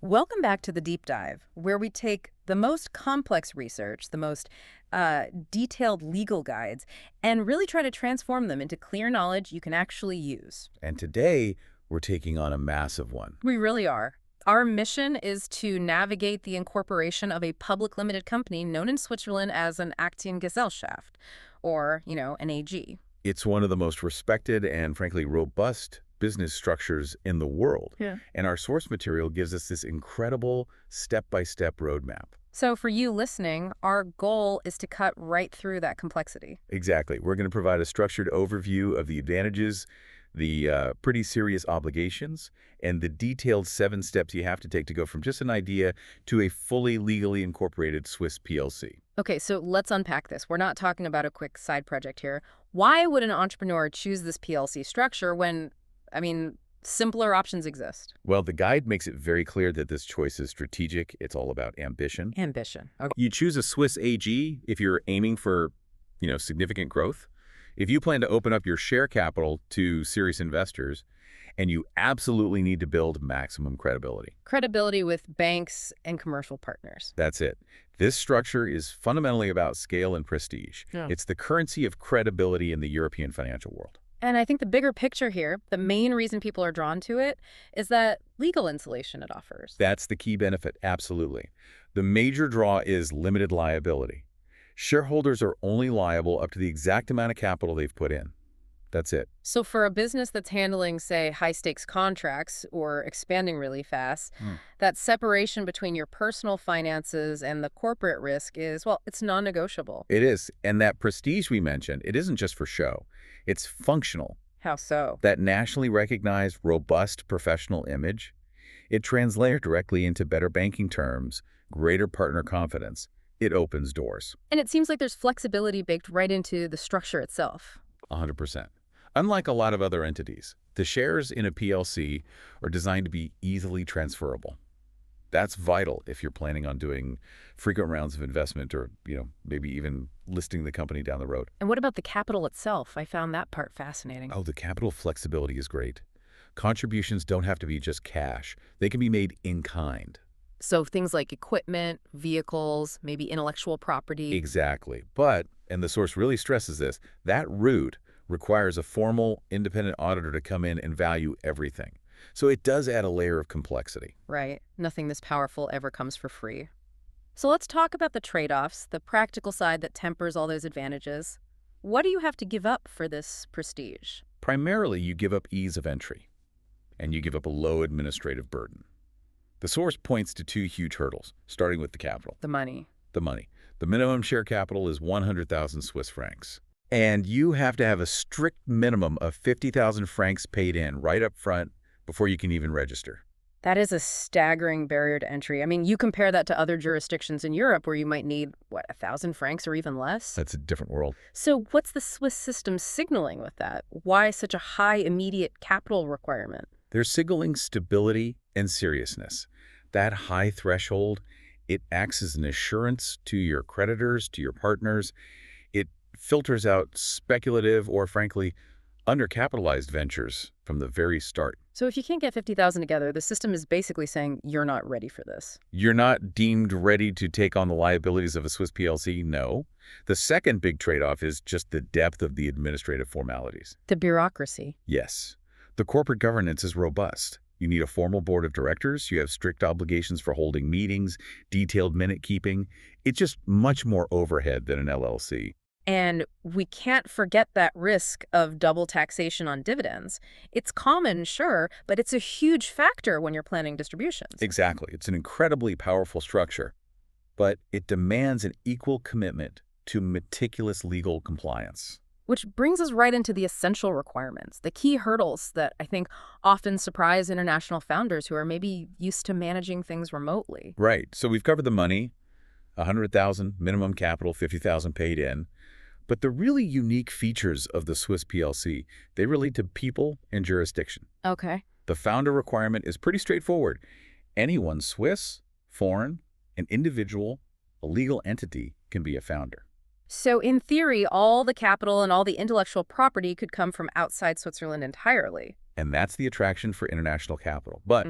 Welcome back to the Deep Dive, where we take the most complex research, the most detailed legal guides, and really try to transform them into clear knowledge you can actually use. And today, we're taking on a massive one. We really are. Our mission is to navigate the incorporation of a public limited company known in Switzerland as an Aktiengesellschaft, or, an AG. It's one of the most respected and, frankly, robust business structures in the world. Yeah. And our source material gives us this incredible step-by-step roadmap. So for you listening, our goal is to cut right through that complexity. Exactly. We're going to provide a structured overview of the advantages, the pretty serious obligations, and the detailed 7 steps you have to take to go from just an idea to a fully legally incorporated Swiss PLC. Okay, so let's unpack this. We're not talking about a quick side project here. Why would an entrepreneur choose this PLC structure when, simpler options exist? Well, the guide makes it very clear that this choice is strategic. It's all about ambition. Ambition. Okay. You choose a Swiss AG if you're aiming for, significant growth. If you plan to open up your share capital to serious investors, and you absolutely need to build maximum credibility. Credibility with banks and commercial partners. That's it. This structure is fundamentally about scale and prestige. Yeah. It's the currency of credibility in the European financial world. And I think the bigger picture here, the main reason people are drawn to it, is that legal insulation it offers. That's the key benefit, absolutely. The major draw is limited liability. Shareholders are only liable up to the exact amount of capital they've put in. That's it. So for a business that's handling, say, high-stakes contracts or expanding really fast, that separation between your personal finances and the corporate risk is, well, it's non-negotiable. It is. And that prestige we mentioned, it isn't just for show. It's functional. How so? That nationally recognized, robust professional image, it translates directly into better banking terms, greater partner confidence. It opens doors. And it seems like there's flexibility baked right into the structure itself. 100%. Unlike a lot of other entities, the shares in a PLC are designed to be easily transferable. That's vital if you're planning on doing frequent rounds of investment or, maybe even listing the company down the road. And what about the capital itself? I found that part fascinating. Oh, the capital flexibility is great. Contributions don't have to be just cash. They can be made in kind. So things like equipment, vehicles, maybe intellectual property. Exactly. But, and the source really stresses this, that route requires a formal independent auditor to come in and value everything. So it does add a layer of complexity. Right. Nothing this powerful ever comes for free. So let's talk about the trade-offs, the practical side that tempers all those advantages. What do you have to give up for this prestige? Primarily, you give up ease of entry, and you give up a low administrative burden. The source points to 2 huge hurdles, starting with the capital. The money. The money. The minimum share capital is 100,000 Swiss francs. And you have to have a strict minimum of 50,000 francs paid in right up front before you can even register. That is a staggering barrier to entry. You compare that to other jurisdictions in Europe where you might need, 1,000 francs or even less? That's a different world. So what's the Swiss system signaling with that? Why such a high immediate capital requirement? They're signaling stability and seriousness. That high threshold, it acts as an assurance to your creditors, to your partners. It filters out speculative or, frankly, undercapitalized ventures from the very start. So if you can't get 50,000 together, the system is basically saying you're not ready for this. You're not deemed ready to take on the liabilities of a Swiss PLC? No. The second big trade-off is just the depth of the administrative formalities. The bureaucracy. Yes. The corporate governance is robust. You need a formal board of directors. You have strict obligations for holding meetings, detailed minute keeping. It's just much more overhead than an LLC. And we can't forget that risk of double taxation on dividends. It's common, sure, but it's a huge factor when you're planning distributions. Exactly. It's an incredibly powerful structure, but it demands an equal commitment to meticulous legal compliance. Which brings us right into the essential requirements, the key hurdles that I think often surprise international founders who are maybe used to managing things remotely. Right. So we've covered the money, 100,000 minimum capital, 50,000 paid in. But the really unique features of the Swiss PLC, they relate to people and jurisdiction. Okay. The founder requirement is pretty straightforward. Anyone Swiss, foreign, an individual, a legal entity can be a founder. So in theory, all the capital and all the intellectual property could come from outside Switzerland entirely. And that's the attraction for international capital. But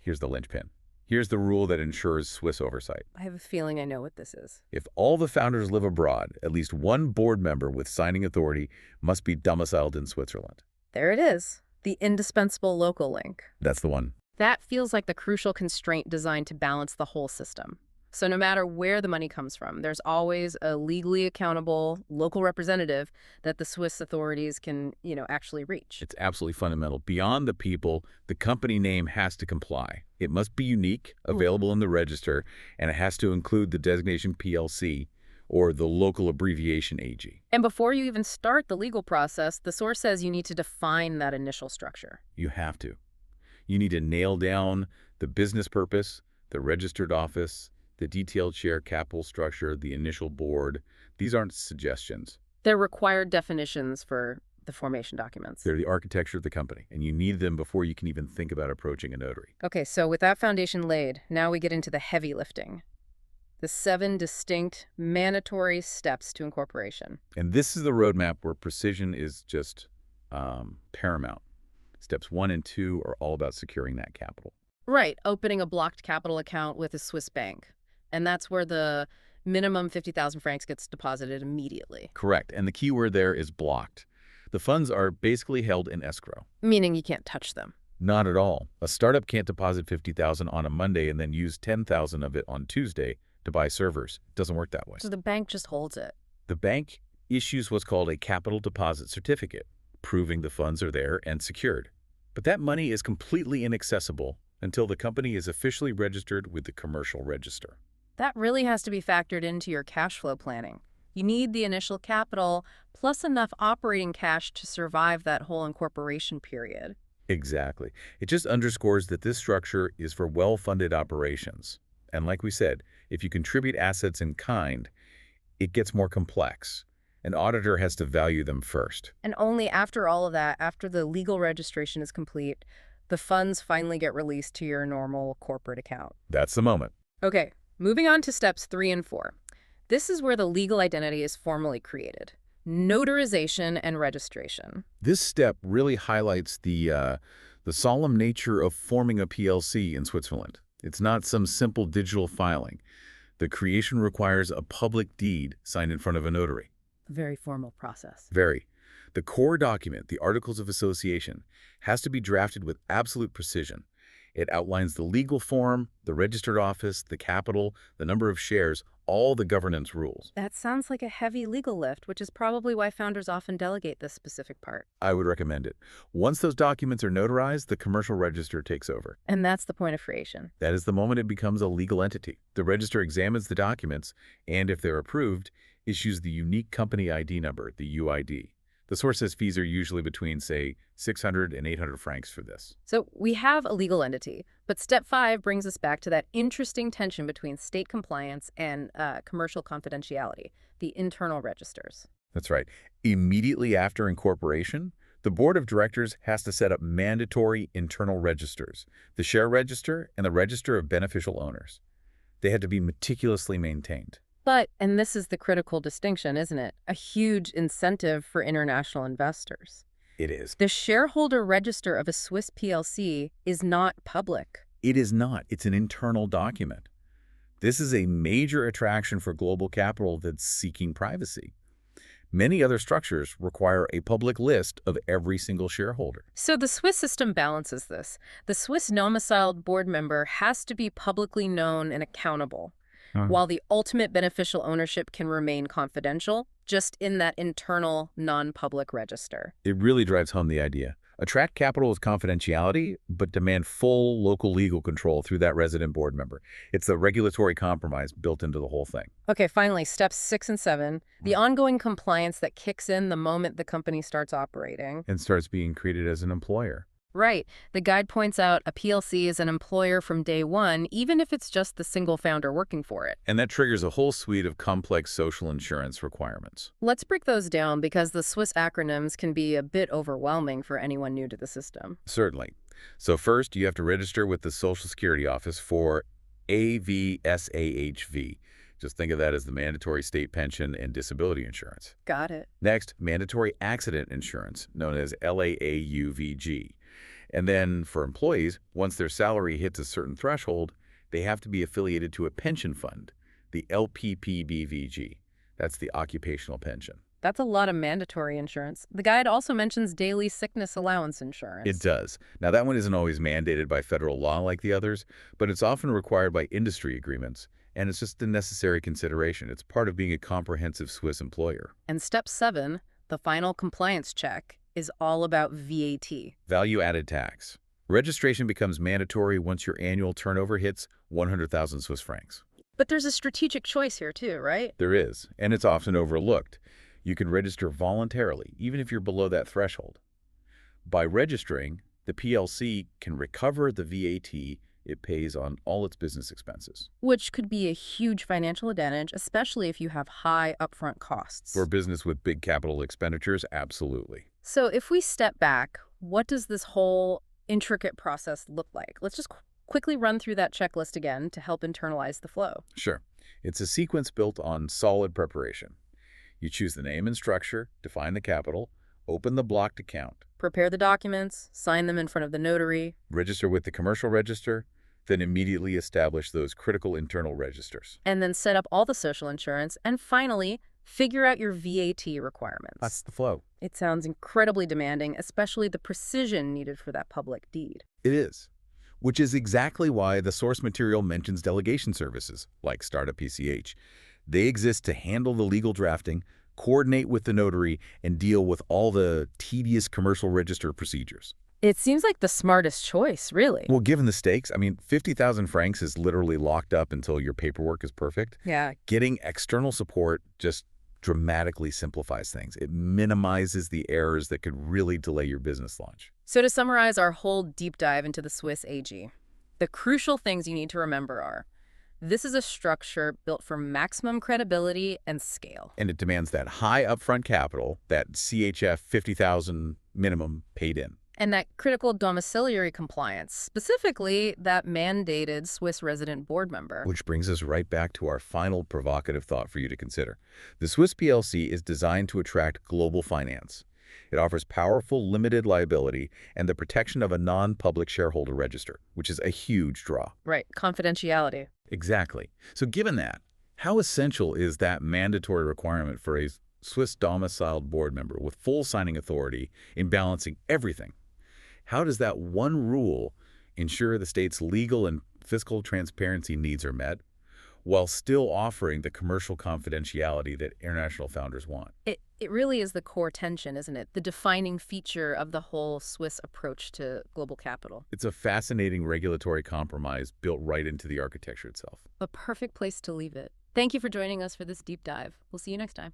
here's the linchpin. Here's the rule that ensures Swiss oversight. I have a feeling I know what this is. If all the founders live abroad, at least one board member with signing authority must be domiciled in Switzerland. There it is, the indispensable local link. That's the one. That feels like the crucial constraint designed to balance the whole system. So no matter where the money comes from, there's always a legally accountable local representative that the Swiss authorities can, actually reach. It's absolutely fundamental. Beyond the people, the company name has to comply. It must be unique, available in the register, and it has to include the designation PLC or the local abbreviation AG. And before you even start the legal process, the source says you need to define that initial structure. You have to. You need to nail down the business purpose, the registered office, the detailed share capital structure, the initial board. These aren't suggestions. They're required definitions for the formation documents. They're the architecture of the company, and you need them before you can even think about approaching a notary. Okay, so with that foundation laid, now we get into the heavy lifting. The 7 distinct mandatory steps to incorporation. And this is the roadmap where precision is just paramount. Steps 1 and 2 are all about securing that capital. Right, opening a blocked capital account with a Swiss bank. And that's where the minimum 50,000 francs gets deposited immediately. Correct. And the key word there is blocked. The funds are basically held in escrow. Meaning you can't touch them. Not at all. A startup can't deposit 50,000 on a Monday and then use 10,000 of it on Tuesday to buy servers. It doesn't work that way. So the bank just holds it. The bank issues what's called a capital deposit certificate, proving the funds are there and secured. But that money is completely inaccessible until the company is officially registered with the commercial register. That really has to be factored into your cash flow planning. You need the initial capital plus enough operating cash to survive that whole incorporation period. Exactly. It just underscores that this structure is for well-funded operations. And like we said, if you contribute assets in kind, it gets more complex. An auditor has to value them first. And only after all of that, after the legal registration is complete, the funds finally get released to your normal corporate account. That's the moment. Okay, moving on to steps 3 and 4. This is where the legal identity is formally created. Notarization and registration. This step really highlights the solemn nature of forming a PLC in Switzerland. It's not some simple digital filing. The creation requires a public deed signed in front of a notary. A very formal process. Very. The core document, the Articles of Association, has to be drafted with absolute precision. It outlines the legal form, the registered office, the capital, the number of shares, all the governance rules. That sounds like a heavy legal lift, which is probably why founders often delegate this specific part. I would recommend it. Once those documents are notarized, the commercial register takes over. And that's the point of creation. That is the moment it becomes a legal entity. The register examines the documents and, if they're approved, issues the unique company ID number, the UID. The source says fees are usually between, say, 600 and 800 francs for this. So we have a legal entity, but step 5 brings us back to that interesting tension between state compliance and commercial confidentiality, the internal registers. That's right. Immediately after incorporation, the board of directors has to set up mandatory internal registers, the share register and the register of beneficial owners. They had to be meticulously maintained. But, and this is the critical distinction, isn't it? A huge incentive for international investors. It is. The shareholder register of a Swiss PLC is not public. It is not. It's an internal document. This is a major attraction for global capital that's seeking privacy. Many other structures require a public list of every single shareholder. So the Swiss system balances this. The Swiss domiciled board member has to be publicly known and accountable, while the ultimate beneficial ownership can remain confidential, just in that internal, non-public register. It really drives home the idea. Attract capital with confidentiality, but demand full local legal control through that resident board member. It's the regulatory compromise built into the whole thing. Okay, finally, steps 6 and 7, the ongoing compliance that kicks in the moment the company starts operating. And starts being created as an employer. Right. The guide points out a PLC is an employer from day one, even if it's just the single founder working for it. And that triggers a whole suite of complex social insurance requirements. Let's break those down because the Swiss acronyms can be a bit overwhelming for anyone new to the system. Certainly. So first, you have to register with the Social Security Office for AVSAHV. Just think of that as the mandatory state pension and disability insurance. Got it. Next, mandatory accident insurance, known as LAAUVG. And then for employees, once their salary hits a certain threshold, They have to be affiliated to a pension fund, the LPPBVG. That's the occupational pension. That's a lot of mandatory insurance. The guide also mentions daily sickness allowance It insurance. does. Now, that one isn't always mandated by federal law like the others, but it's often required by industry agreements, and it's just a necessary consideration. It's part of being a comprehensive Swiss employer. And step 7, the final compliance check, is all about VAT. Value-added tax. Registration becomes mandatory once your annual turnover hits 100,000 Swiss francs. But there's a strategic choice here too, right? There is, and it's often overlooked. You can register voluntarily, even if you're below that threshold. By registering, the PLC can recover the VAT it pays on all its business expenses. Which could be a huge financial advantage, especially if you have high upfront costs. For a business with big capital expenditures, absolutely. So if we step back, what does this whole intricate process look like? Let's just quickly run through that checklist again to help internalize the flow. Sure. It's a sequence built on solid preparation. You choose the name and structure, define the capital, open the blocked account, Prepare the documents, sign them in front of the notary, register with the commercial register, then immediately establish those critical internal registers. and then set up all the social insurance, and finally, figure out your VAT requirements. That's the flow. It sounds incredibly demanding, especially the precision needed for that public deed. It is, which is exactly why the source material mentions delegation services, like Startups.ch. They exist to handle the legal drafting, coordinate with the notary, and deal with all the tedious commercial register procedures. It seems like the smartest choice, really. Well, given the stakes, 50,000 francs is literally locked up until your paperwork is perfect. Yeah. Getting external support just dramatically simplifies things. It minimizes the errors that could really delay your business launch. So to summarize our whole deep dive into the Swiss AG, the crucial things you need to remember are: this is a structure built for maximum credibility and scale. And it demands that high upfront capital, that CHF 50,000 minimum paid in. And that critical domiciliary compliance, specifically that mandated Swiss resident board member. Which brings us right back to our final provocative thought for you to consider. The Swiss PLC is designed to attract global finance. It offers powerful limited liability and the protection of a non-public shareholder register, which is a huge draw. Right, confidentiality. Exactly. So given that, how essential is that mandatory requirement for a Swiss domiciled board member with full signing authority in balancing everything? How does that one rule ensure the state's legal and fiscal transparency needs are met while still offering the commercial confidentiality that international founders want? It really is the core tension, isn't it? The defining feature of the whole Swiss approach to global capital. It's a fascinating regulatory compromise built right into the architecture itself. A perfect place to leave it. Thank you for joining us for this deep dive. We'll see you next time.